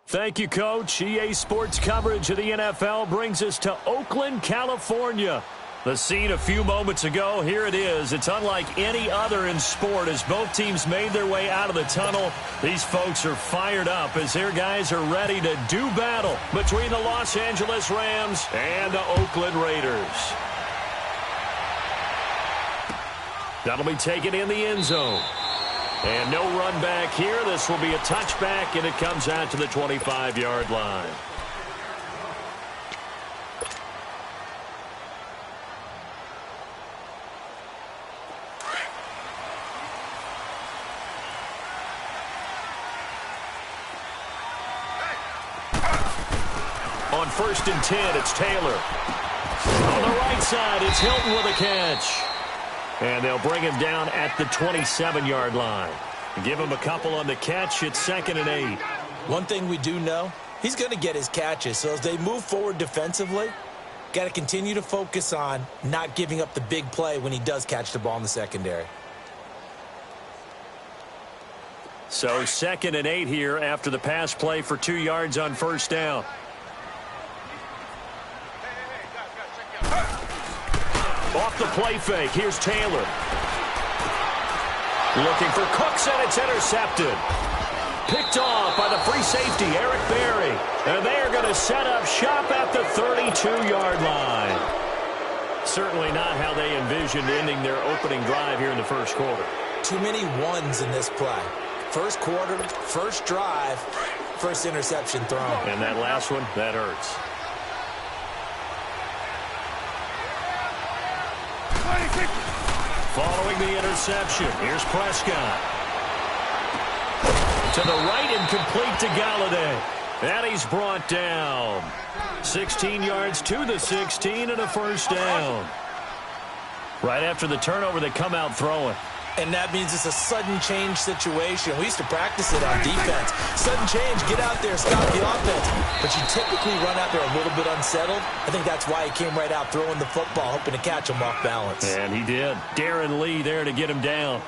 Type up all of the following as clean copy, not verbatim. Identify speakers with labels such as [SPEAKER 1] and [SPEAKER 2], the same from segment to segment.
[SPEAKER 1] Thank you, Coach. EA Sports coverage of the NFL brings us to Oakland, California. The scene a few moments ago, here it is. It's unlike any other in sport as both teams made their way out of the tunnel. These folks are fired up as their guys are ready to do battle between the Los Angeles Rams and the Oakland Raiders. That'll be taken in the end zone. And no run back here. This will be a touchback, and it comes out to the 25-yard line. On 1st and 10, it's Taylor. On the right side, it's Hilton with a catch. And they'll bring him down at the 27-yard line. Give him a couple on the catch. It's 2nd and 8.
[SPEAKER 2] One thing we do know, he's going to get his catches. So as they move forward defensively, got to continue to focus on not giving up the big play when he does catch the ball in the secondary.
[SPEAKER 1] So 2nd and 8 here after the pass play for 2 yards on 1st down. Off the play fake, here's Taylor. Looking for Cooks, and it's intercepted. Picked off by the free safety, Eric Berry. And they're going to set up shop at the 32-yard line. Certainly not how they envisioned ending their opening drive here in the first quarter.
[SPEAKER 2] Too many ones in this play. First quarter, first drive, first interception thrown.
[SPEAKER 1] And that last one, that hurts. Following the interception, here's Prescott. To the right and complete to Galladay. And he's brought down. 16 yards to the 16 and a first down. Right after the turnover, they come out throwing.
[SPEAKER 2] And that means it's a sudden change situation. We used to practice it on defense. Sudden change, get out there, stop the offense. But you typically run out there a little bit unsettled. I think that's why he came right out throwing the football, hoping to catch him off balance.
[SPEAKER 1] And he did. Darren Lee there to get him down.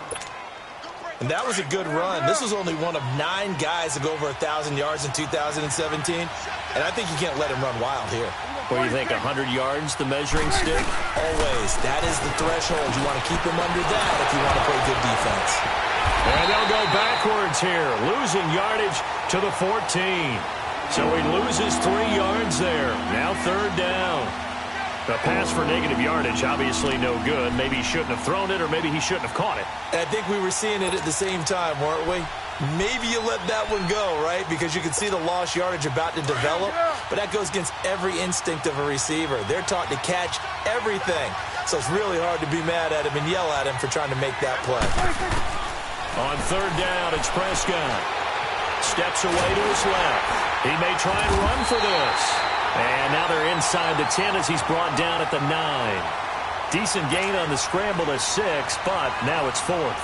[SPEAKER 2] And that was a good run. This was only one of 9 guys to go over 1,000 yards in 2017. And I think you can't let him run wild here.
[SPEAKER 1] What do you think, 100 yards, the measuring stick?
[SPEAKER 2] Always. That is the threshold. You want to keep him under that if you want to play good defense.
[SPEAKER 1] And they'll go backwards here, losing yardage to the 14. So he loses 3 yards there. Now 3rd down. The pass for negative yardage, obviously no good. Maybe he shouldn't have thrown it, or maybe he shouldn't have caught it.
[SPEAKER 2] I think we were seeing it at the same time, weren't we? Maybe you let that one go, right? Because you can see the lost yardage about to develop. But that goes against every instinct of a receiver. They're taught to catch everything. So it's really hard to be mad at him and yell at him for trying to make that play.
[SPEAKER 1] On 3rd down, it's Prescott. Steps away to his left. He may try and run for this. And now they're inside the 10 as he's brought down at the 9. Decent gain on the scramble to 6, but now it's 4th.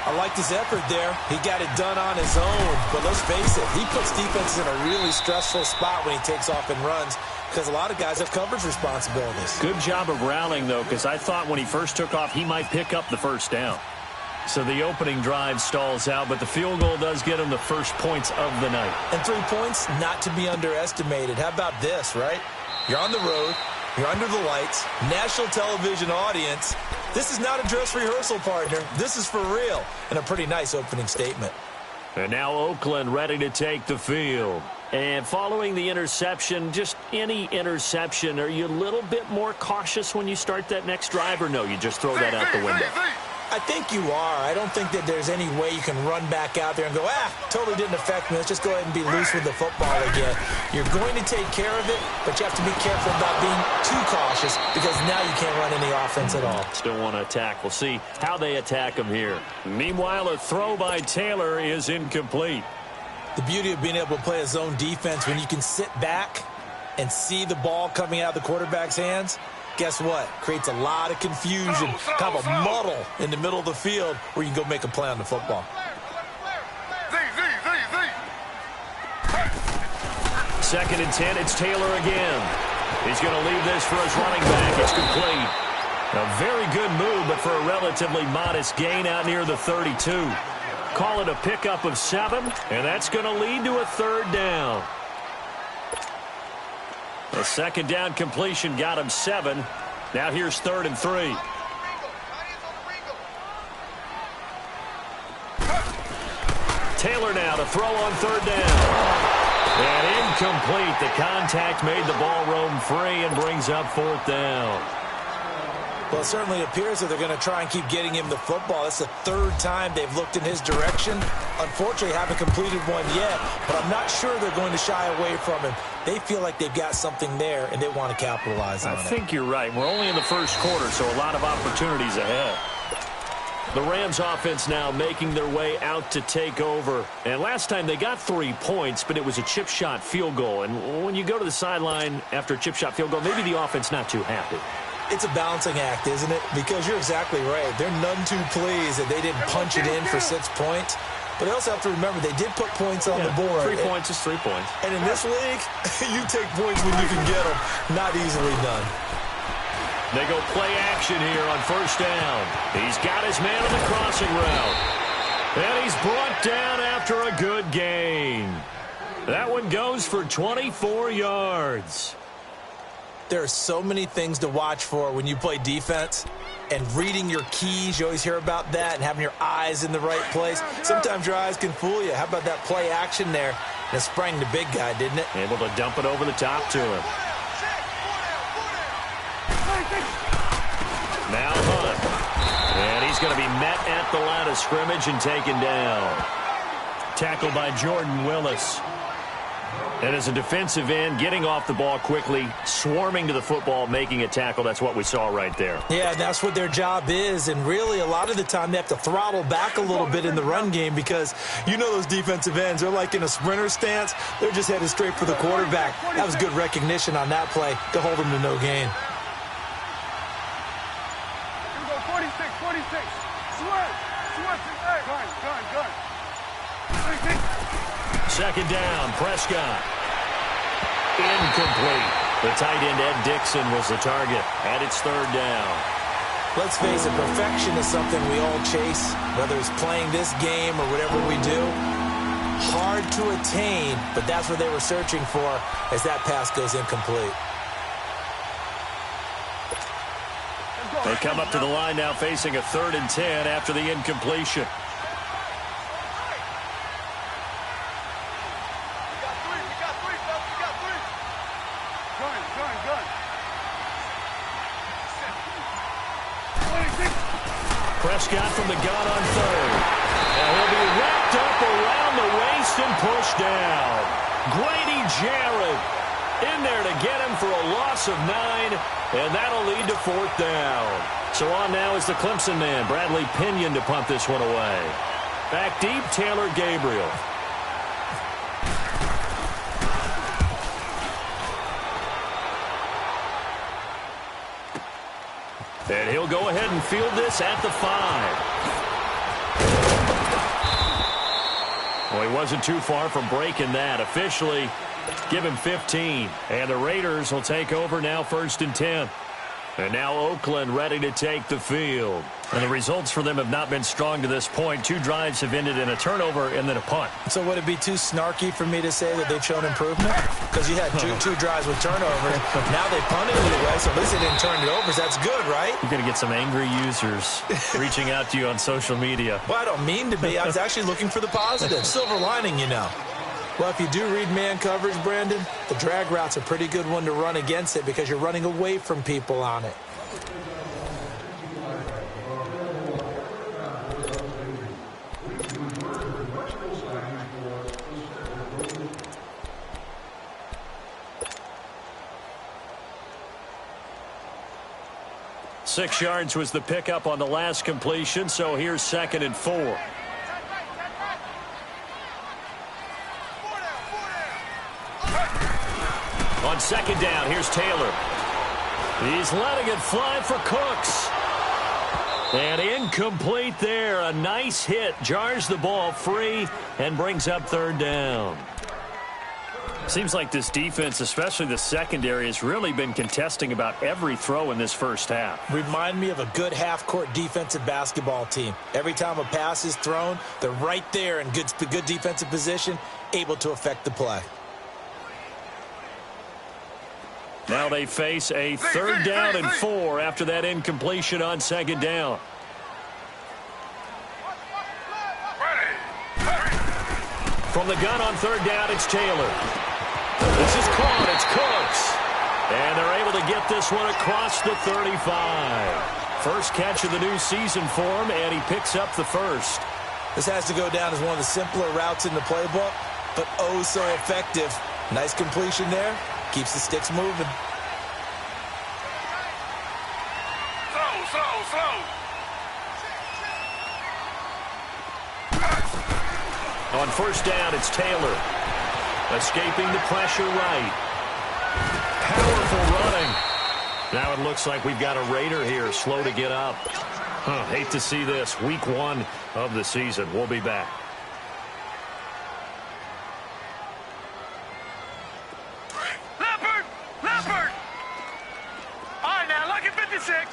[SPEAKER 2] I liked his effort there. He got it done on his own. But let's face it, he puts defenses in a really stressful spot when he takes off and runs because a lot of guys have coverage responsibilities.
[SPEAKER 1] Good job of rallying, though, because I thought when he first took off, he might pick up the first down. So the opening drive stalls out, but the field goal does get him the first points of the night.
[SPEAKER 2] And 3 points, not to be underestimated. How about this, right? You're on the road. You're under the lights. National television audience. This is not a dress rehearsal, partner. This is for real. And a pretty nice opening statement.
[SPEAKER 1] And now Oakland ready to take the field. And following the interception, just any interception, are you a little bit more cautious when you start that next drive, or no, you just throw that out the window?
[SPEAKER 2] I think you are. I don't think that there's any way you can run back out there and go, totally didn't affect me. Let's just go ahead and be loose with the football again. You're going to take care of it, but you have to be careful about being too cautious because now you can't run any offense at all.
[SPEAKER 1] Still want to attack. We'll see how they attack him here. Meanwhile, a throw by Taylor is incomplete.
[SPEAKER 2] The beauty of being able to play a zone defense when you can sit back and see the ball coming out of the quarterback's hands, guess what? Creates a lot of confusion, kind of a muddle in the middle of the field where you can go make a play on the football.
[SPEAKER 1] 2nd and 10, it's Taylor again. He's going to leave this for his running back. It's complete. A very good move, but for a relatively modest gain out near the 32. Call it a pickup of 7, and that's going to lead to a 3rd down. The second down completion got him 7. Now here's 3rd and 3. Taylor now to throw on 3rd down. And incomplete. The contact made the ball roam free and brings up 4th down.
[SPEAKER 2] Well, it certainly appears that they're going to try and keep getting him the football. That's the 3rd time they've looked in his direction. Unfortunately, haven't completed one yet, but I'm not sure they're going to shy away from him. They feel like they've got something there, and they want to capitalize on it.
[SPEAKER 1] I think you're right. We're only in the first quarter, so a lot of opportunities ahead. The Rams offense now making their way out to take over. And last time they got 3 points, but it was a chip shot field goal. And when you go to the sideline after a chip shot field goal, maybe the offense not too happy.
[SPEAKER 2] It's a balancing act, isn't it? Because you're exactly right. They're none too pleased that they didn't punch it in for 6 points. But they also have to remember they did put points on the board.
[SPEAKER 1] 3 points is 3 points.
[SPEAKER 2] And in this league, you take points when you can get them. Not easily done.
[SPEAKER 1] They go play action here on 1st down. He's got his man on the crossing route. And he's brought down after a good gain. That one goes for 24 yards.
[SPEAKER 2] There are so many things to watch for when you play defense. And reading your keys, you always hear about that, and having your eyes in the right place. Sometimes your eyes can fool you. How about that play action there? And it sprang the big guy, didn't it?
[SPEAKER 1] Able to dump it over the top to him. Now Hunt. And he's going to be met at the line of scrimmage and taken down. Tackled by Jordan Willis. And as a defensive end, getting off the ball quickly, swarming to the football, making a tackle. That's what we saw right there.
[SPEAKER 2] Yeah, that's what their job is. And really, a lot of the time, they have to throttle back a little bit in the run game because you know those defensive ends. They're like in a sprinter stance. They're just headed straight for the quarterback. That was good recognition on that play to hold them to no gain.
[SPEAKER 3] Here we go, 46, 46. Swerve. Gun.
[SPEAKER 1] 2nd down, Prescott. Incomplete. The tight end, Ed Dixon, was the target, and it's 3rd down.
[SPEAKER 2] Let's face it, perfection is something we all chase, whether it's playing this game or whatever we do. Hard to attain, but that's what they were searching for as that pass goes incomplete.
[SPEAKER 1] They come up to the line now facing a 3rd and 10 after the incompletion. Prescott from the gun on 3rd. And he'll be wrapped up around the waist and pushed down. Grady Jarrett in there to get him for a loss of 9, and that'll lead to 4th down. So on now is the Clemson man, Bradley Pinion, to punt this one away. Back deep, Taylor Gabriel. And he'll go ahead and field this at the 5. Well, he wasn't too far from breaking that. Officially, give him 15. And the Raiders will take over now 1st and 10. And now Oakland ready to take the field. And the results for them have not been strong to this point. 2 drives have ended in a turnover and then a punt.
[SPEAKER 2] So would it be too snarky for me to say that they've shown improvement? Because you had two drives with turnovers. Now they punted it away, so at least they didn't turn it over. So that's good, right?
[SPEAKER 1] You're going to get some angry users reaching out to you on social media.
[SPEAKER 2] Well, I don't mean to be. I was actually looking for the positive. Silver lining, you know. Well, if you do read man coverage, Brandon, the drag route's a pretty good one to run against it because you're running away from people on it.
[SPEAKER 1] Six yards was the pickup on the last completion, so here's 2nd and 4. On 2nd down, here's Taylor. He's letting it fly for Cooks. And incomplete there. A nice hit. Jars the ball free and brings up 3rd down. Seems like this defense, especially the secondary, has really been contesting about every throw in this first half.
[SPEAKER 2] Remind me of a good half-court defensive basketball team. Every time a pass is thrown, they're right there in good defensive position, able to affect the play.
[SPEAKER 1] Now they face a 3rd down and 4 after that incompletion on 2nd down. From the gun on 3rd down, it's Taylor. This is caught. It's Cooks. And they're able to get this one across the 35. First catch of the new season for him, and he picks up the first.
[SPEAKER 2] This has to go down as one of the simpler routes in the playbook, but oh so effective. Nice completion there. Keeps the sticks moving.
[SPEAKER 3] Slow.
[SPEAKER 1] On 1st down, it's Taylor. Escaping the pressure right. Powerful running. Now it looks like we've got a Raider here, slow to get up. Hate to see this. Week 1 of the season. We'll be back.
[SPEAKER 3] Leopard! All right, now, lucky 56.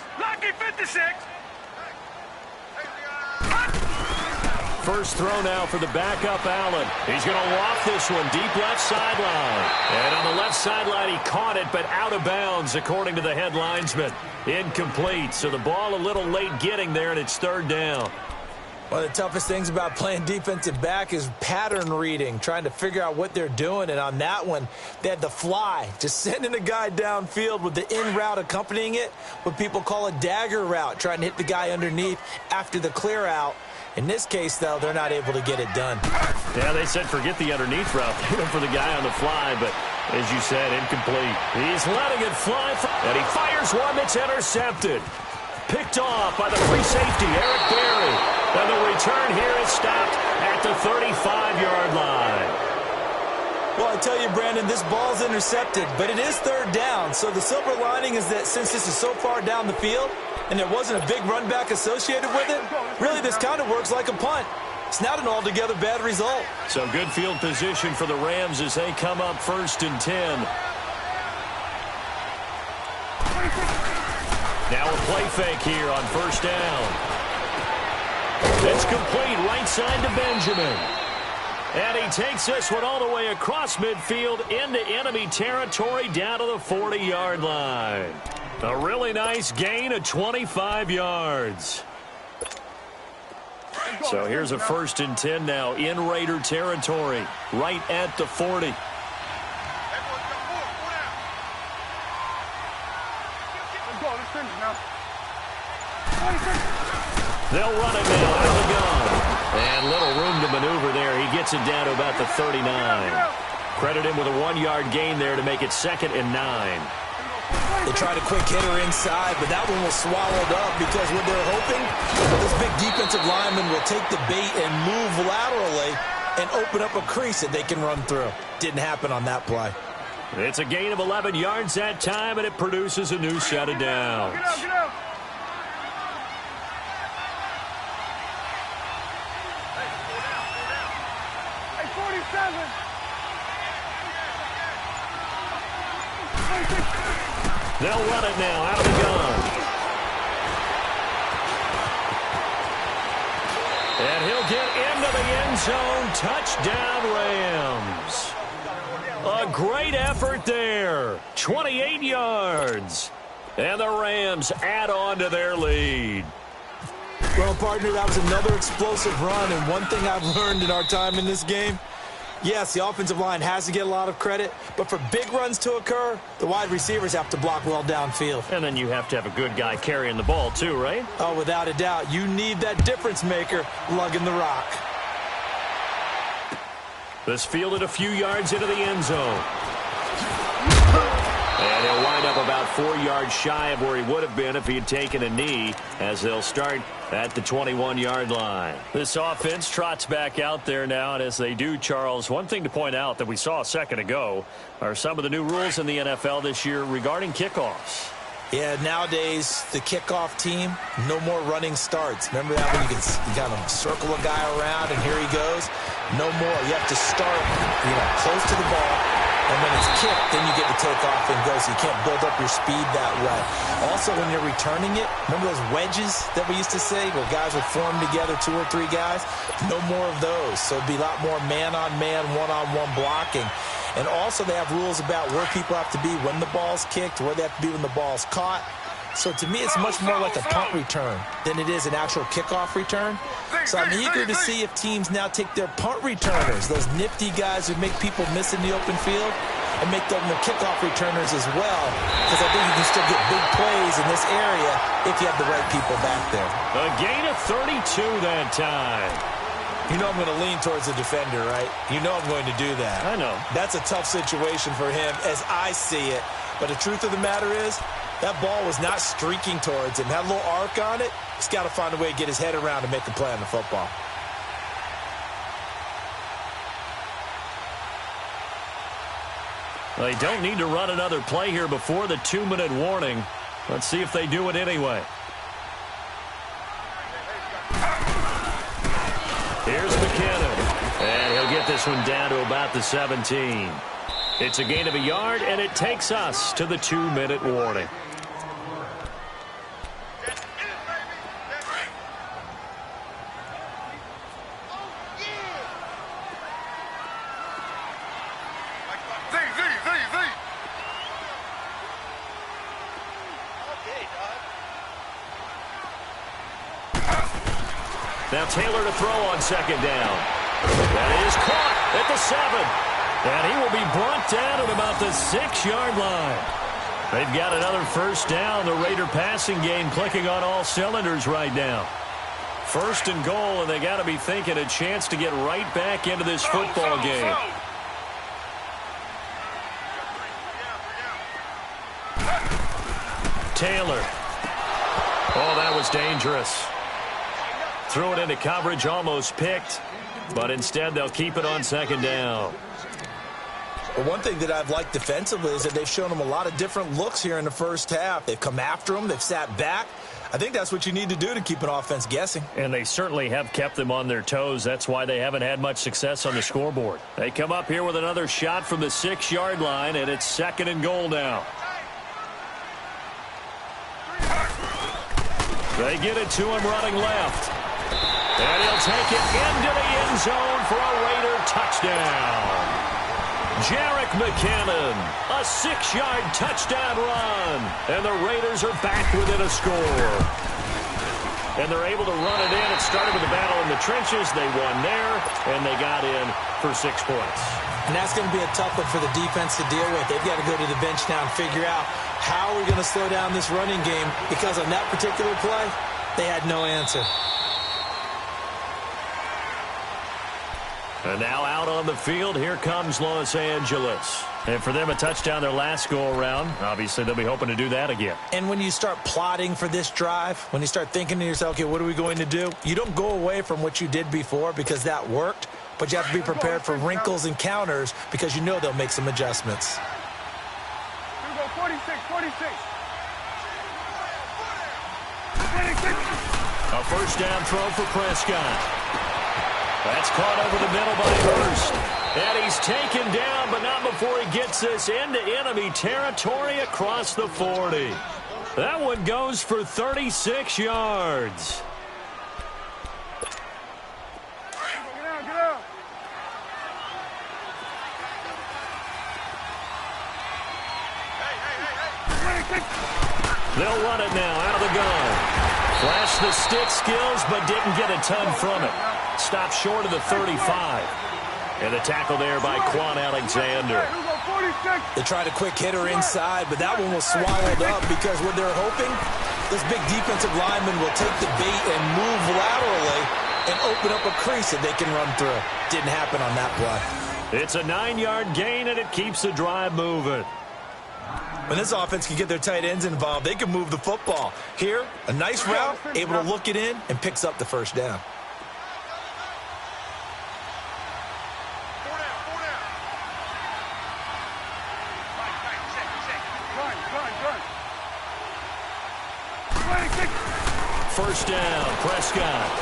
[SPEAKER 1] First throw now for the backup, Allen. He's going to loft this one deep left sideline. And on the left sideline, he caught it, but out of bounds, according to the head linesman. Incomplete, so the ball a little late getting there, and it's 3rd down.
[SPEAKER 2] One of the toughest things about playing defensive back is pattern reading, trying to figure out what they're doing. And on that one, they had the fly, just sending a guy downfield with the in route accompanying it, what people call a dagger route, trying to hit the guy underneath after the clear out. In this case, though, they're not able to get it done.
[SPEAKER 1] Yeah, they said forget the underneath route. Hit him for the guy on the fly, but as you said, incomplete. He's letting it fly, and he fires one that's intercepted. Picked off by the free safety, Eric Berry. And the return here is stopped at the 35-yard line.
[SPEAKER 2] Well, I tell you, Brandon, this ball's intercepted, but it is 3rd down. So the silver lining is that since this is so far down the field and there wasn't a big run back associated with it, really this kind of works like a punt. It's not an altogether bad result.
[SPEAKER 1] So good field position for the Rams as they come up 1st and 10. Now a play fake here on 1st down. It's complete right side to Benjamin. And he takes this one all the way across midfield into enemy territory down to the 40-yard line. A really nice gain of 25 yards. So here's a 1st and 10 now in Raider territory, right at the 40. They'll run it now out of the gun. And little room to maneuver there. He gets it down to about the 39. Credit him with a 1-yard gain there to make it 2nd and 9.
[SPEAKER 2] They tried a quick hitter inside, but that one was swallowed up because what they're hoping, this big defensive lineman will take the bait and move laterally and open up a crease that they can run through. Didn't happen on that play.
[SPEAKER 1] It's a gain of 11 yards that time, and it produces a new set of downs.
[SPEAKER 3] Get out. Hey, 47.
[SPEAKER 1] They'll run it now out of the gun. And he'll get into the end zone. Touchdown, Rams. A great effort there. 28 yards. And the Rams add on to their lead.
[SPEAKER 2] Well, partner, that was another explosive run. And one thing I've learned in our time in this game, yes, the offensive line has to get a lot of credit, but for big runs to occur, the wide receivers have to block well downfield.
[SPEAKER 1] And then you have to have a good guy carrying the ball too, right?
[SPEAKER 2] Oh, without a doubt. You need that difference maker lugging the rock.
[SPEAKER 1] This fielded a few yards into the end zone. And he'll wind up about 4 yards shy of where he would have been if he had taken a knee, as they'll start at the 21-yard line. This offense trots back out there now, and as they do, Charles, one thing to point out that we saw a second ago are some of the new rules in the NFL this year regarding kickoffs.
[SPEAKER 2] Yeah, nowadays, the kickoff team, no more running starts. Remember that when you kind of circle a guy around and here he goes? No more. You have to start, close to the ball, and when it's kicked, then you get to take off and go, so you can't build up your speed that way. Also, when you're returning it, remember those wedges that we used to say where guys would form together, 2 or 3 guys? No more of those. So it'd be a lot more man-on-man, one-on-one blocking. And also they have rules about where people have to be when the ball's kicked, where they have to be when the ball's caught. So to me, it's much more like a punt return than it is an actual kickoff return. So I'm eager to see if teams now take their punt returners, those nifty guys who make people miss in the open field, and make them the kickoff returners as well, because I think you can still get big plays in this area if you have the right people back there.
[SPEAKER 1] A gain of 32 that time.
[SPEAKER 2] You know I'm going to lean towards the defender, right? You know I'm going to do that.
[SPEAKER 1] I know.
[SPEAKER 2] That's a tough situation for him as I see it. But the truth of the matter is, that ball was not streaking towards him. Had a little arc on it. He's got to find a way to get his head around and make a play on the football.
[SPEAKER 1] They don't need to run another play here before the 2-minute warning. Let's see if they do it anyway. Here's McKinnon. And he'll get this one down to about the 17. It's a gain of a yard, and it takes us to the 2-minute warning. Now Taylor to throw on second down. That is caught at the 7. And he will be brought down at about the 6-yard line. They've got another first down. The Raider passing game clicking on all cylinders right now. First and goal, and they got to be thinking a chance to get right back into this football game. Taylor. Oh, that was dangerous. Threw it into coverage, almost picked, but instead they'll keep it on second down.
[SPEAKER 2] Well, one thing that I've liked defensively is that they've shown them a lot of different looks here in the first half. They've come after them. They've sat back. I think that's what you need to do to keep an offense guessing.
[SPEAKER 1] And they certainly have kept them on their toes. That's why they haven't had much success on the scoreboard. They come up here with another shot from the 6-yard line, and it's second and goal now. They get it to him running left. And he'll take it into the end zone for a Raider touchdown. Jerick McKinnon, a 6-yard touchdown run. And the Raiders are back within a score. And they're able to run it in. It started with a battle in the trenches. They won there, and they got in for 6 points.
[SPEAKER 2] And that's going to be a tough one for the defense to deal with. They've got to go to the bench now and figure out how we're going to slow down this running game, because on that particular play, they had no answer.
[SPEAKER 1] And now out on the field, here comes Los Angeles. And for them, a touchdown their last go-around. Obviously, they'll be hoping to do that again.
[SPEAKER 2] And when you start plotting for this drive, when you start thinking to yourself, okay, what are we going to do? You don't go away from what you did before because that worked, but you have to be prepared for wrinkles and counters because you know they'll make some adjustments.
[SPEAKER 3] Here we go, 46, 46. 26.
[SPEAKER 1] A first down throw for Prescott. That's caught over the middle by Hurst. And he's taken down, but not before he gets this into enemy territory across the 40. That one goes for 36 yards.
[SPEAKER 3] Get out, get out.
[SPEAKER 1] They'll run it now out of the gun. Flashed the stick skills, but didn't get a ton from it. Stopped short of the 35. And a tackle there by Quan Alexander.
[SPEAKER 2] They tried a quick hitter inside, but that one was swallowed up because what they're hoping, this big defensive lineman will take the bait and move laterally and open up a crease that they can run through. Didn't happen on that play.
[SPEAKER 1] It's a 9-yard gain, and it keeps the drive moving.
[SPEAKER 2] When this offense can get their tight ends involved, they can move the football. Here, a nice route, able to look it in, and picks up the first down.
[SPEAKER 1] First down, Prescott.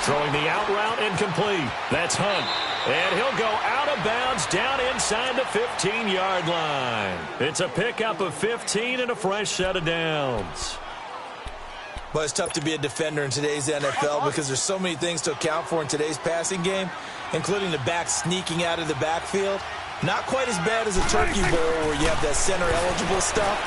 [SPEAKER 1] Throwing the out route incomplete. That's Hunt. And he'll go out of bounds down inside the 15-yard line. It's a pickup of 15 and a fresh set of downs.
[SPEAKER 2] Well, it's tough to be a defender in today's NFL because there's so many things to account for in today's passing game, including the back sneaking out of the backfield. Not quite as bad as a turkey bowl where you have that center-eligible stuff,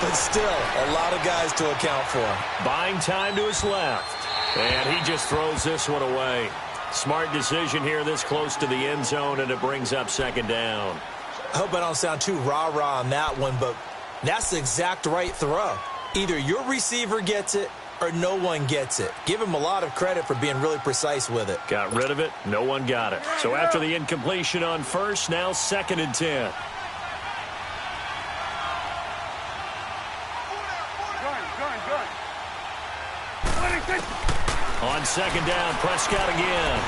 [SPEAKER 2] but still a lot of guys to account for.
[SPEAKER 1] Buying time to his left, and he just throws this one away. Smart decision here this close to the end zone, and it brings up second down.
[SPEAKER 2] I hope I don't sound too rah-rah on that one, but that's the exact right throw. Either your receiver gets it or no one gets it. Give him a lot of credit for being really precise with it.
[SPEAKER 1] Got rid of it. No one got it. So after the incompletion on first, now 2nd and 10. On second down, Prescott again.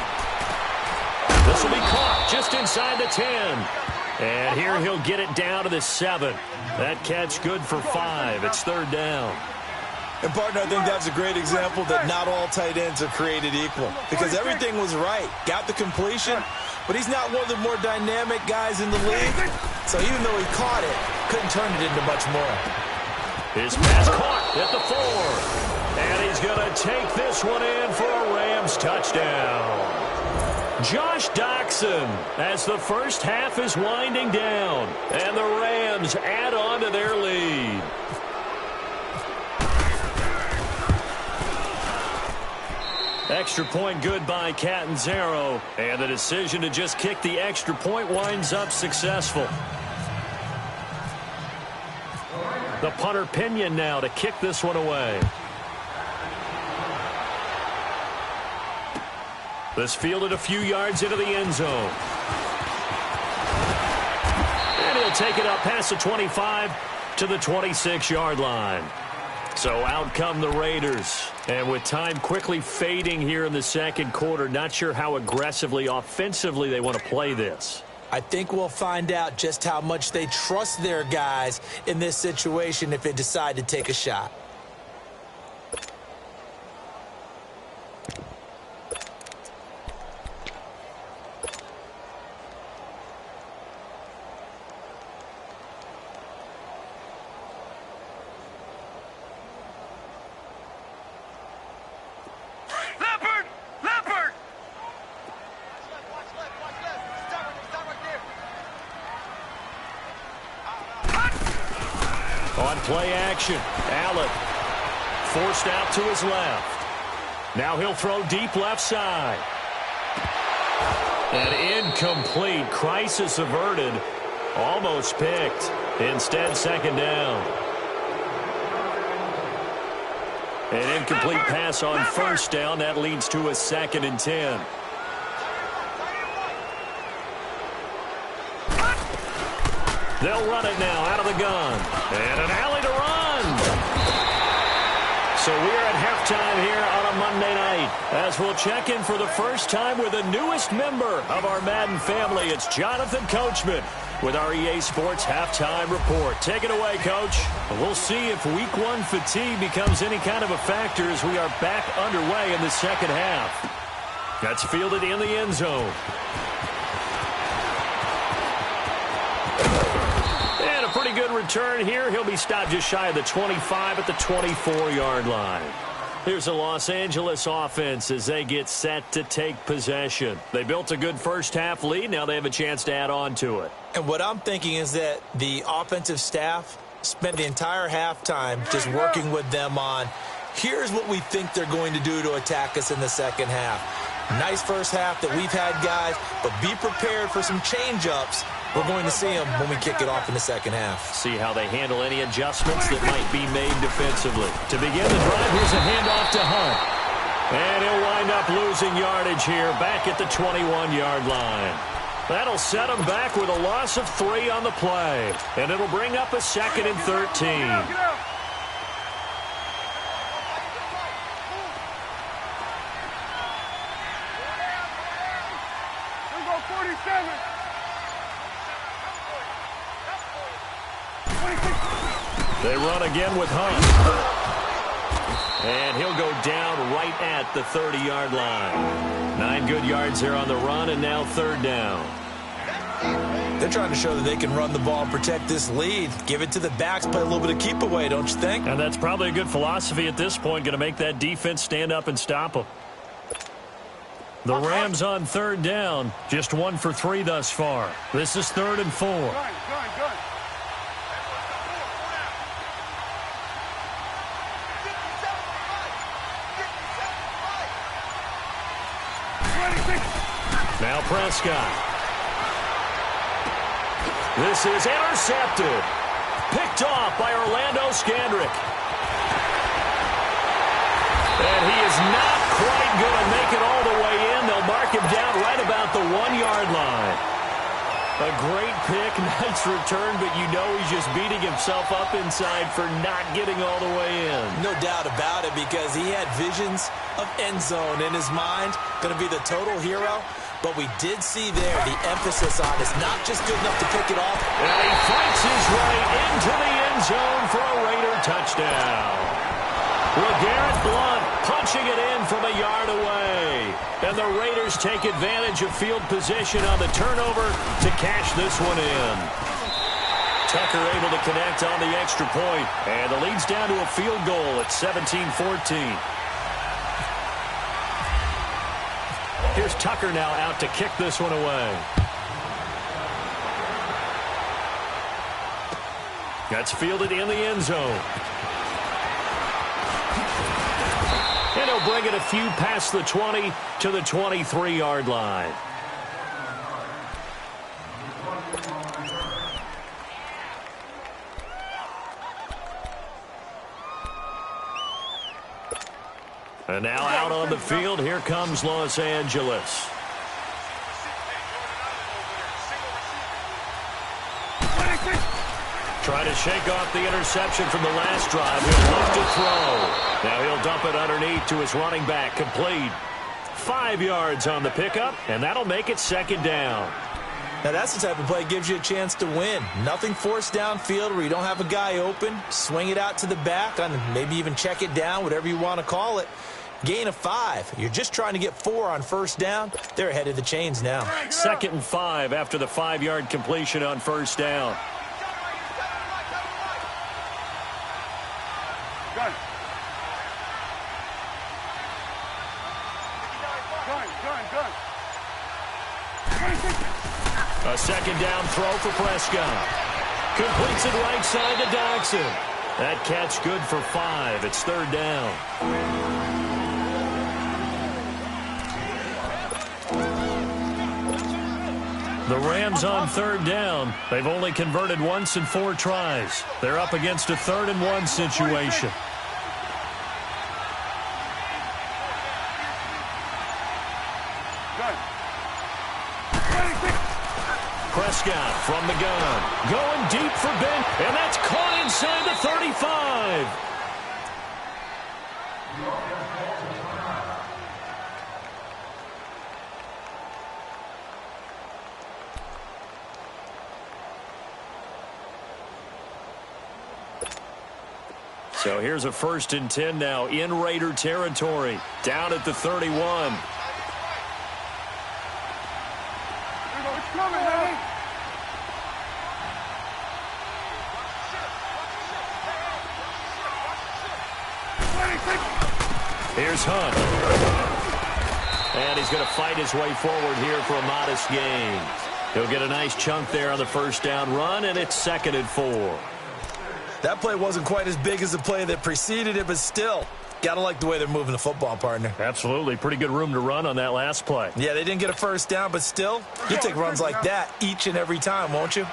[SPEAKER 1] This will be caught just inside the 10. And here he'll get it down to the 7. That catch good for 5. It's 3rd down.
[SPEAKER 2] And, partner, I think that's a great example that not all tight ends are created equal because everything was right. Got the completion, but he's not one of the more dynamic guys in the league. So even though he caught it, couldn't turn it into much more.
[SPEAKER 1] His pass caught at the 4. And he's going to take this one in for a Rams touchdown. Josh Doxson as the first half is winding down. And the Rams add on to their lead. Extra point good by Catanzaro. And the decision to just kick the extra point winds up successful. The punter Pinion now to kick this one away. This fielded a few yards into the end zone. And he'll take it up past the 25 to the 26-yard line. So out come the Raiders. And with time quickly fading here in the second quarter, not sure how aggressively, offensively they want to play this.
[SPEAKER 2] I think we'll find out just how much they trust their guys in this situation if they decide to take a shot.
[SPEAKER 1] On play action, Allen forced out to his left. Now he'll throw deep left side. And incomplete. Crisis averted. Almost picked. Instead, second down. An incomplete pass on first down. That leads to a 2nd and 10. They'll run it now out of the gun. And an alley to run. So we're at halftime here on a Monday night as we'll check in for the first time with the newest member of our Madden family. It's Jonathan Coachman with our EA Sports Halftime Report. Take it away, Coach. We'll see if Week 1 fatigue becomes any kind of a factor as we are back underway in the second half. That's fielded in the end zone. Pretty good return here. He'll be stopped just shy of the 25 at the 24-yard line. Here's the Los Angeles offense as they get set to take possession. They built a good first-half lead. Now they have a chance to add on to it.
[SPEAKER 2] And what I'm thinking is that the offensive staff spent the entire halftime just working with them on, here's what we think they're going to do to attack us in the second half. Nice first half that we've had, guys, but be prepared for some change-ups. We're going to see them when we kick it off in the second half.
[SPEAKER 1] See how they handle any adjustments that might be made defensively. To begin the drive, here's a handoff to Hunt. And he'll wind up losing yardage here back at the 21-yard line. That'll set him back with a loss of 3 on the play. And it'll bring up a 2nd and 13. They run again with Hunt. And he'll go down right at the 30-yard line. 9 good yards there on the run, and now 3rd down.
[SPEAKER 2] They're trying to show that they can run the ball and protect this lead. Give it to the backs, play a little bit of keep away, don't you think?
[SPEAKER 1] And that's probably a good philosophy at this point, going to make that defense stand up and stop them. The Rams on third down, just 1 for 3 thus far. This is 3rd and 4.
[SPEAKER 3] Good. 26.
[SPEAKER 1] Now Prescott. This is intercepted. Picked off by Orlando Scandrick. And he is not quite going to make it all the way in. They'll mark him down right about the 1-yard line. A great pick, nice return, but you know he's just beating himself up inside for not getting all the way in.
[SPEAKER 2] No doubt about it, because he had visions of end zone in his mind. Going to be the total hero. But we did see there the emphasis on it's not just good enough to pick it off.
[SPEAKER 1] And he fights his way into the end zone for a Raider touchdown. LeGarrette Blount punching it in from a yard away. And the Raiders take advantage of field position on the turnover to cash this one in. Tucker able to connect on the extra point. And the lead's down to a field goal at 17-14. Here's Tucker now out to kick this one away. That's fielded in the end zone. And he'll bring it a few past the 20 to the 23-yard line. And now out on the field, here comes Los Angeles. Trying to shake off the interception from the last drive. He'll look to throw. Now he'll dump it underneath to his running back. Complete. 5 yards on the pickup, and that'll make it 2nd down.
[SPEAKER 2] Now that's the type of play that gives you a chance to win. Nothing forced downfield where you don't have a guy open. Swing it out to the back, and maybe even check it down, whatever you want to call it. Gain of 5. You're just trying to get 4 on 1st down. They're ahead of the chains now.
[SPEAKER 1] 2nd and 5 after the 5-yard completion on 1st down. A 2nd down throw for Prescott. Completes it right side to Dodson. That catch good for 5. It's 3rd down. The Rams on 3rd down. They've only converted once in 4 tries. They're up against a 3rd and 1 situation. Prescott from the gun. Going deep for Ben. And that's caught inside the 35. So here's a 1st and 10 now in Raider territory. Down at the 31. Here's Hunt. And he's going to fight his way forward here for a modest gain. He'll get a nice chunk there on the 1st down run, and it's 2nd and 4.
[SPEAKER 2] That play wasn't quite as big as the play that preceded it, but still, got to like the way they're moving the football, partner.
[SPEAKER 1] Absolutely. Pretty good room to run on that last play.
[SPEAKER 2] Yeah, they didn't get a 1st down, but still, you'll take runs like that each and every time, won't you?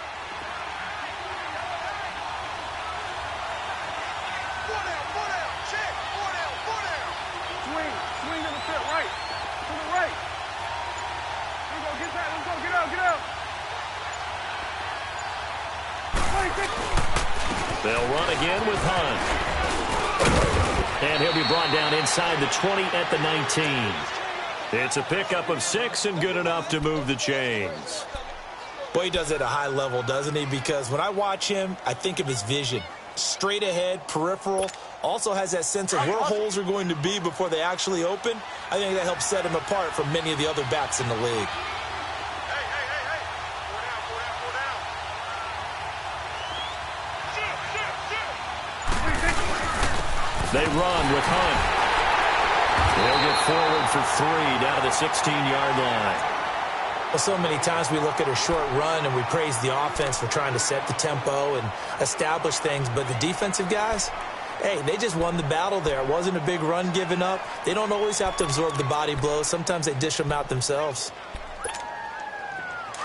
[SPEAKER 1] They'll run again with Hunt. And he'll be brought down inside the 20 at the 19. It's a pickup of 6 and good enough to move the chains.
[SPEAKER 2] Boy, he does it at a high level, doesn't he? Because when I watch him, I think of his vision. Straight ahead, peripheral. Also has that sense of where holes are going to be before they actually open. I think that helps set him apart from many of the other backs in the league.
[SPEAKER 1] They run with Hunt. They'll get forward for 3 down to the 16-yard line.
[SPEAKER 2] Well, so many times we look at a short run and we praise the offense for trying to set the tempo and establish things, but the defensive guys, hey, they just won the battle there. It wasn't a big run given up. They don't always have to absorb the body blows. Sometimes they dish them out themselves.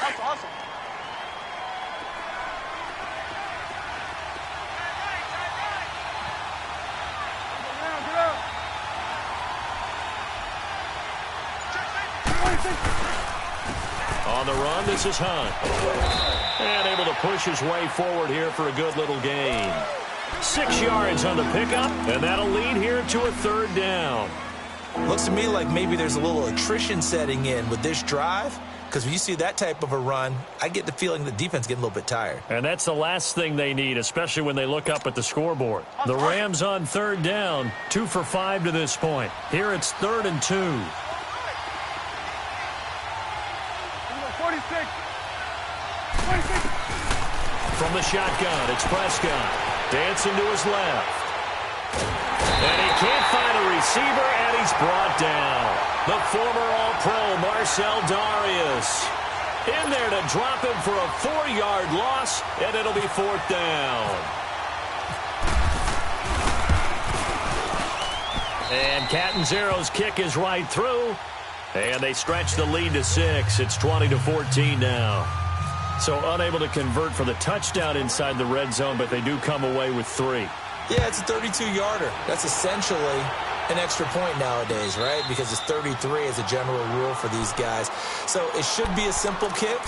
[SPEAKER 3] Awesome, awesome.
[SPEAKER 1] On the run, this is Hunt. And able to push his way forward here for a good little gain. 6 yards on the pickup, and that'll lead here to a 3rd down.
[SPEAKER 2] Looks to me like maybe there's a little attrition setting in with this drive, because when you see that type of a run, I get the feeling the defense getting a little bit tired.
[SPEAKER 1] And that's the last thing they need, especially when they look up at the scoreboard. The Rams on 3rd down, 2 for 5 to this point. Here it's 3rd and 2.
[SPEAKER 3] 46.
[SPEAKER 1] From the shotgun, it's Prescott. Dancing to his left. And he can't find a receiver, and he's brought down. The former All-Pro Marcel Darius in there to drop him for a 4-yard loss, and it'll be 4th down. And Catanzaro's kick is right through. And they stretch the lead to 6. It's 20-14 now. So unable to convert for the touchdown inside the red zone, but they do come away with 3.
[SPEAKER 2] Yeah, it's a 32-yarder. That's essentially an extra point nowadays, right? Because it's 33 as a general rule for these guys. So it should be a simple kick.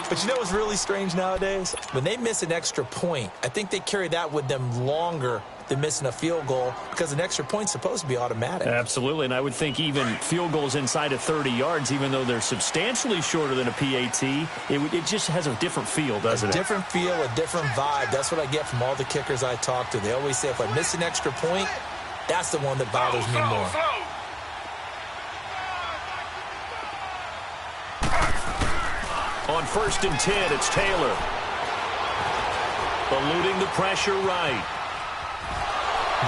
[SPEAKER 2] But you know what's really strange nowadays? When they miss an extra point, I think they carry that with them longer than missing a field goal, because an extra point's supposed to be automatic.
[SPEAKER 1] Absolutely, and I would think even field goals inside of 30 yards, even though they're substantially shorter than a PAT, it just has a different feel, doesn't it?
[SPEAKER 2] A different feel, a different vibe. That's what I get from all the kickers I talk to. They always say if I miss an extra point, that's the one that bothers me more.
[SPEAKER 1] On 1st and 10, it's Taylor. Eluding the pressure right.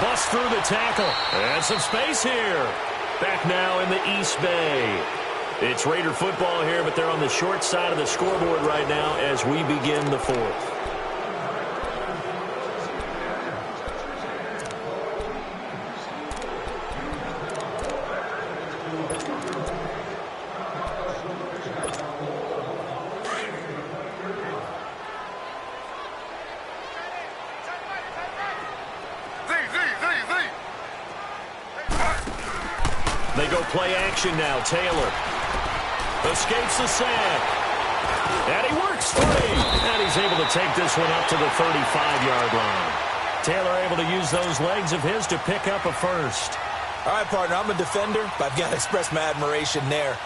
[SPEAKER 1] Bust through the tackle. And some space here. Back now in the East Bay. It's Raider football here, but they're on the short side of the scoreboard right now as we begin the 4th. They go play action now. Taylor escapes the sack. And he works free. And he's able to take this one up to the 35-yard line. Taylor able to use those legs of his to pick up a 1st.
[SPEAKER 2] All right, partner, I'm a defender, but I've got to express my admiration there.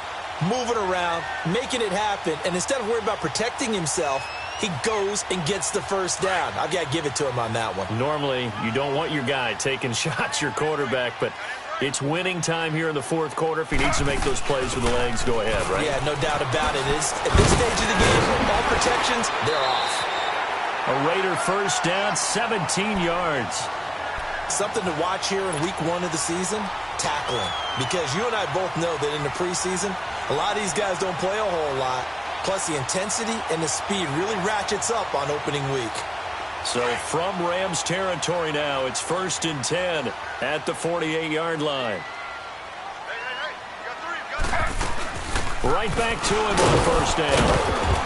[SPEAKER 2] Moving around, making it happen, and instead of worrying about protecting himself, he goes and gets the 1st down. I've got to give it to him on that one.
[SPEAKER 1] Normally, you don't want your guy taking shots, your quarterback, but it's winning time here in the 4th quarter. If he needs to make those plays with the legs, go ahead, right?
[SPEAKER 2] Yeah, no doubt about it. At this stage of the game, all protections, they're off.
[SPEAKER 1] A Raider 1st down, 17 yards.
[SPEAKER 2] Something to watch here in week 1 of the season, tackling. Because you and I both know that in the preseason, a lot of these guys don't play a whole lot. Plus, the intensity and the speed really ratchets up on opening week.
[SPEAKER 1] So from Rams territory now, it's 1st and 10 at the 48-yard line. Right back to him on 1st down.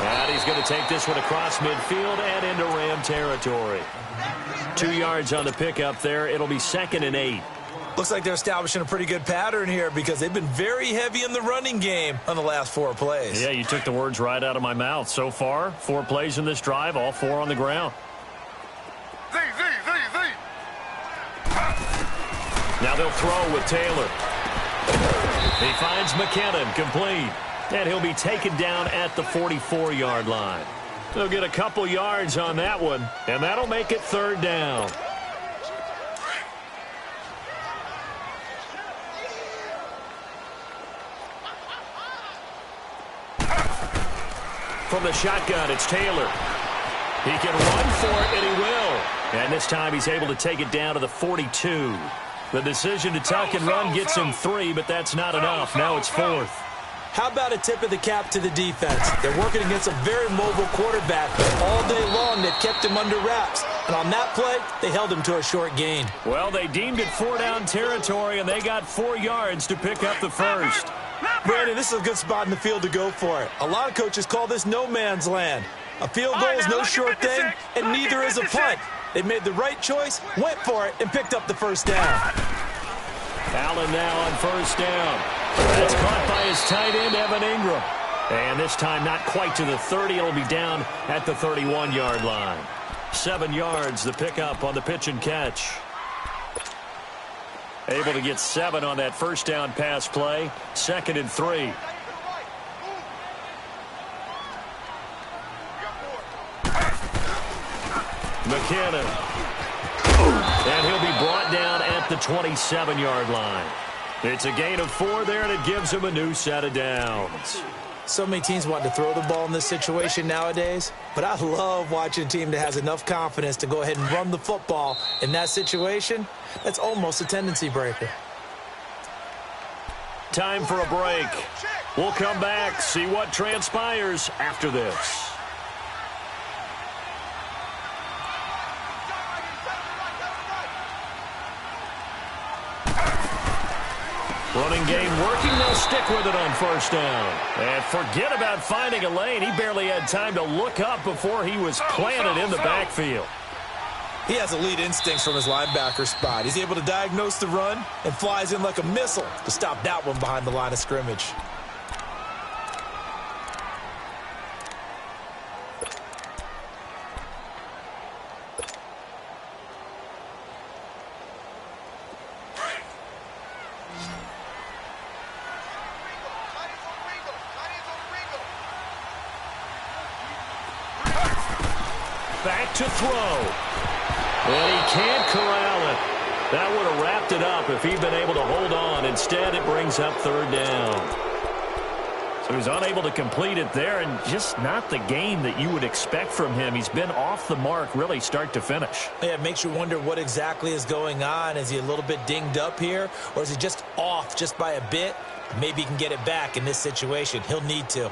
[SPEAKER 1] And he's going to take this one across midfield and into Ram territory. 2 yards on the pickup there. It'll be 2nd and 8.
[SPEAKER 2] Looks like they're establishing a pretty good pattern here because they've been very heavy in the running game on the last 4 plays.
[SPEAKER 1] Yeah, you took the words right out of my mouth. So far, 4 plays in this drive, all 4 on the ground. Now they'll throw with Taylor. He finds McKinnon, complete. And he'll be taken down at the 44-yard line. They'll get a couple yards on that one, and that'll make it 3rd down. From the shotgun, it's Taylor. He can run for it, and he will. And this time he's able to take it down to the 42. The decision to tuck and run gets him 3, but that's not enough. Now it's 4th.
[SPEAKER 2] How about a tip of the cap to the defense? They're working against a very mobile quarterback. All day long, they've kept him under wraps. And on that play, they held him to a short gain.
[SPEAKER 1] Well, they deemed it 4-down territory, and they got 4 yards to pick up the first.
[SPEAKER 2] Brandon, this is a good spot in the field to go for it. A lot of coaches call this no man's land. A field goal is no sure thing, and neither is a punt. They made the right choice, went for it, and picked up the first down.
[SPEAKER 1] Allen now on first down. That's caught by his tight end, Evan Ingram. And this time not quite to the 30. It'll be down at the 31-yard line. 7 yards, the pickup on the pitch and catch. Able to get 7 on that first down pass play. 2nd and 3. McKinnon. And he'll be brought down at the 27-yard line. It's a gain of 4 there, and it gives him a new set of downs.
[SPEAKER 2] So many teams want to throw the ball in this situation nowadays, but I love watching a team that has enough confidence to go ahead and run the football in that situation. That's almost a tendency breaker.
[SPEAKER 1] Time for a break. We'll come back, see what transpires after this. Running game working. They'll stick with it on first down. And forget about finding a lane. He barely had time to look up before he was planted in the backfield.
[SPEAKER 2] He has elite instincts from his linebacker spot. He's able to diagnose the run and flies in like a missile to stop that one behind the line of scrimmage.
[SPEAKER 1] Back to throw. And he can't corral it. That would have wrapped it up if he'd been able to hold on. Instead, it brings up 3rd down. So he's unable to complete it there, and just not the game that you would expect from him. He's been off the mark really start to finish.
[SPEAKER 2] Yeah, it makes you wonder what exactly is going on. Is he a little bit dinged up here, or is he just off just by a bit? Maybe he can get it back in this situation. He'll need to.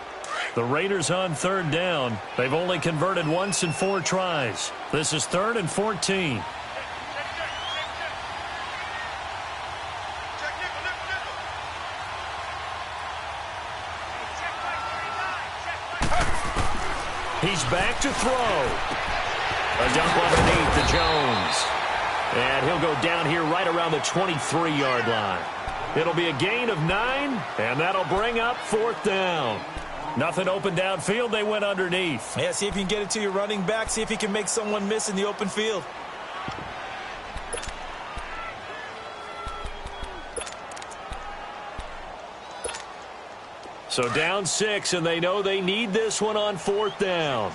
[SPEAKER 1] The Raiders on 3rd down. They've only converted once in 4 tries. This is 3rd and 14. He's back to throw. A dump underneath to Jones. And he'll go down here right around the 23-yard line. It'll be a gain of 9, and that'll bring up 4th down. Nothing open downfield. They went underneath.
[SPEAKER 2] Yeah, see if you can get it to your running back. See if he can make someone miss in the open field.
[SPEAKER 1] So down 6, and they know they need this one on 4th down.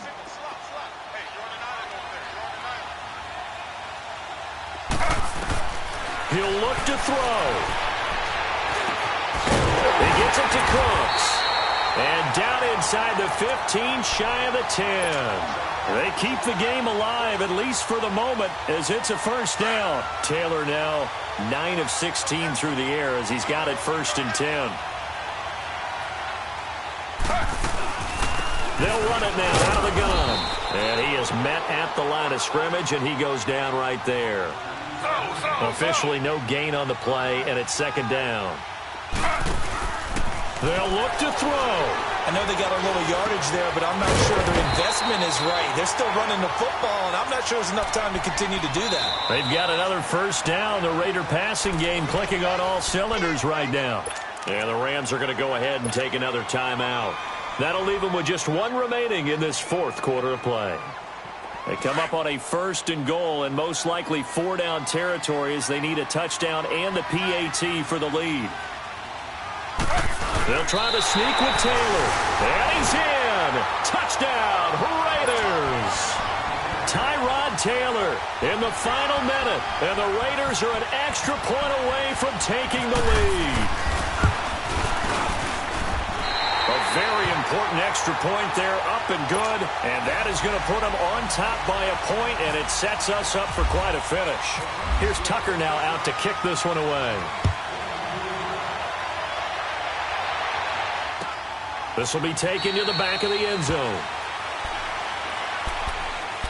[SPEAKER 1] He'll look to throw. He gets it to Cooks. And down inside the 15, shy of the 10. They keep the game alive, at least for the moment, as it's a first down. Taylor now 9 of 16 through the air as he's got it 1st and 10. They'll run it now out of the gun. And he is met at the line of scrimmage, and he goes down right there. Officially no gain on the play, and it's 2nd down. They'll look to throw.
[SPEAKER 2] I know they got a little yardage there, but I'm not sure their investment is right. They're still running the football, and I'm not sure there's enough time to continue to do that.
[SPEAKER 1] They've got another first down. The Raider passing game clicking on all cylinders right now. And the Rams are going to go ahead and take another timeout. That'll leave them with just 1 remaining in this 4th quarter of play. They come up on a 1st and goal, and most likely 4-down territory as they need a touchdown and the PAT for the lead. They'll try to sneak with Taylor. And he's in. Touchdown, Raiders. Tyrod Taylor in the final minute. And the Raiders are an extra point away from taking the lead. A very important extra point there, up and good. And that is going to put them on top by a point, and it sets us up for quite a finish. Here's Tucker now out to kick this one away. This will be taken to the back of the end zone.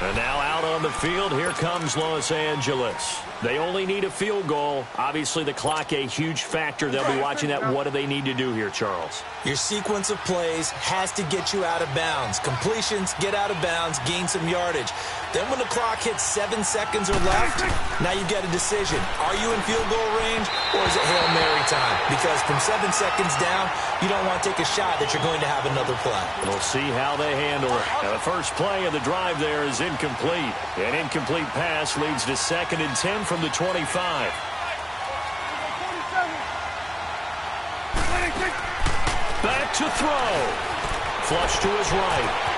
[SPEAKER 1] And now out on the field, here comes Los Angeles. They only need a field goal. Obviously, the clock a huge factor. They'll be watching that. What do they need to do here, Charles?
[SPEAKER 2] Your sequence of plays has to get you out of bounds. Completions, get out of bounds, gain some yardage. Then when the clock hits 7 seconds or left, now you get a decision. Are you in field goal range, or is it Hail Mary time? Because from 7 seconds down, you don't want to take a shot that you're going to have another play.
[SPEAKER 1] We'll see how they handle it. Now, the first play of the drive there is incomplete. An incomplete pass leads to 2nd and 10 from the 25. Back to throw. Flush to his right.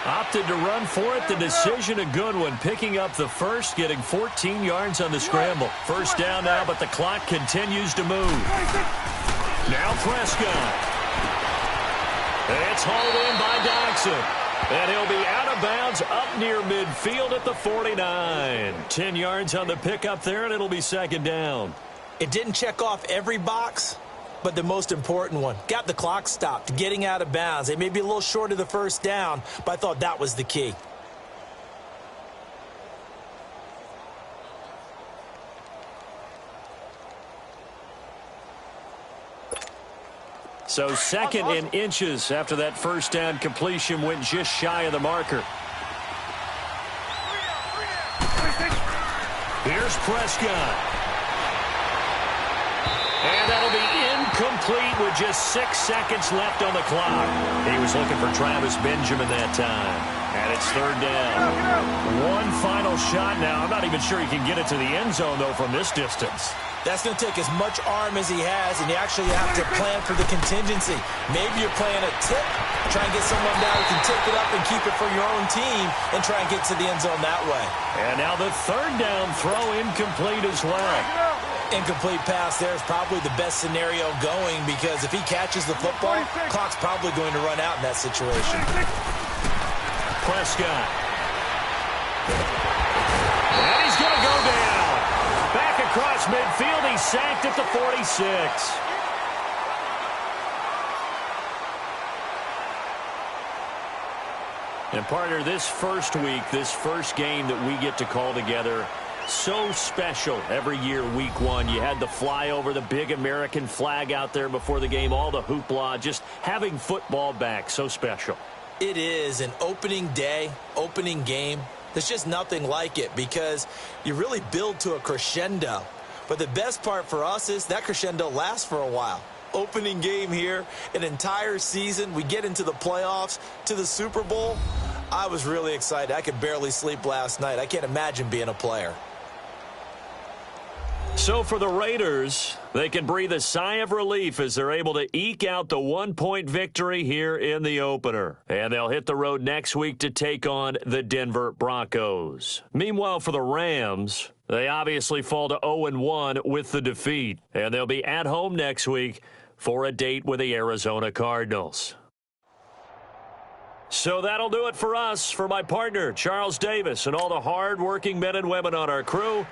[SPEAKER 1] Opted to run for it. The decision a good one. Picking up the first, getting 14 yards on the scramble. First down now, but the clock continues to move. Now Prescott. It's hauled in by Dodson. And he'll be out of bounds up near midfield at the 49. 10 yards on the pickup there, and it'll be 2nd down.
[SPEAKER 2] It didn't check off every box, but the most important one. Got the clock stopped, getting out of bounds. They may be a little short of the first down, but I thought that was the key.
[SPEAKER 1] So 2nd and inches after that first down completion, went just shy of the marker. Here's Prescott. And that'll be incomplete with just 6 seconds left on the clock. He was looking for Travis Benjamin that time. And it's 3rd down. One final shot now. I'm not even sure he can get it to the end zone, though, from this distance.
[SPEAKER 2] That's going to take as much arm as he has, and you actually have to plan for the contingency. Maybe you're playing a tip, try and get someone down who can tip it up and keep it for your own team and try and get to the end zone that way.
[SPEAKER 1] And now the 3rd down throw incomplete as well.
[SPEAKER 2] Incomplete pass there is probably the best scenario going, because if he catches the football, clock's probably going to run out in that situation.
[SPEAKER 1] Prescott. And he's going to go down. Back across midfield, he's sacked at the 46. And partner, this first week, this first game that we get to call together, so special every year, week 1. You had the flyover, the big American flag out there before the game, all the hoopla, just having football back, so special.
[SPEAKER 2] It is an opening day, opening game. There's just nothing like it, because you really build to a crescendo. But the best part for us is that crescendo lasts for a while. Opening game here, an entire season. We get into the playoffs, to the Super Bowl. I was really excited. I could barely sleep last night. I can't imagine being a player.
[SPEAKER 1] So for the Raiders, they can breathe a sigh of relief as they're able to eke out the 1-point victory here in the opener. And they'll hit the road next week to take on the Denver Broncos. Meanwhile, for the Rams, they obviously fall to 0-1 with the defeat. And they'll be at home next week for a date with the Arizona Cardinals. So that'll do it for us. For my partner, Charles Davis, and all the hard-working men and women on our crew,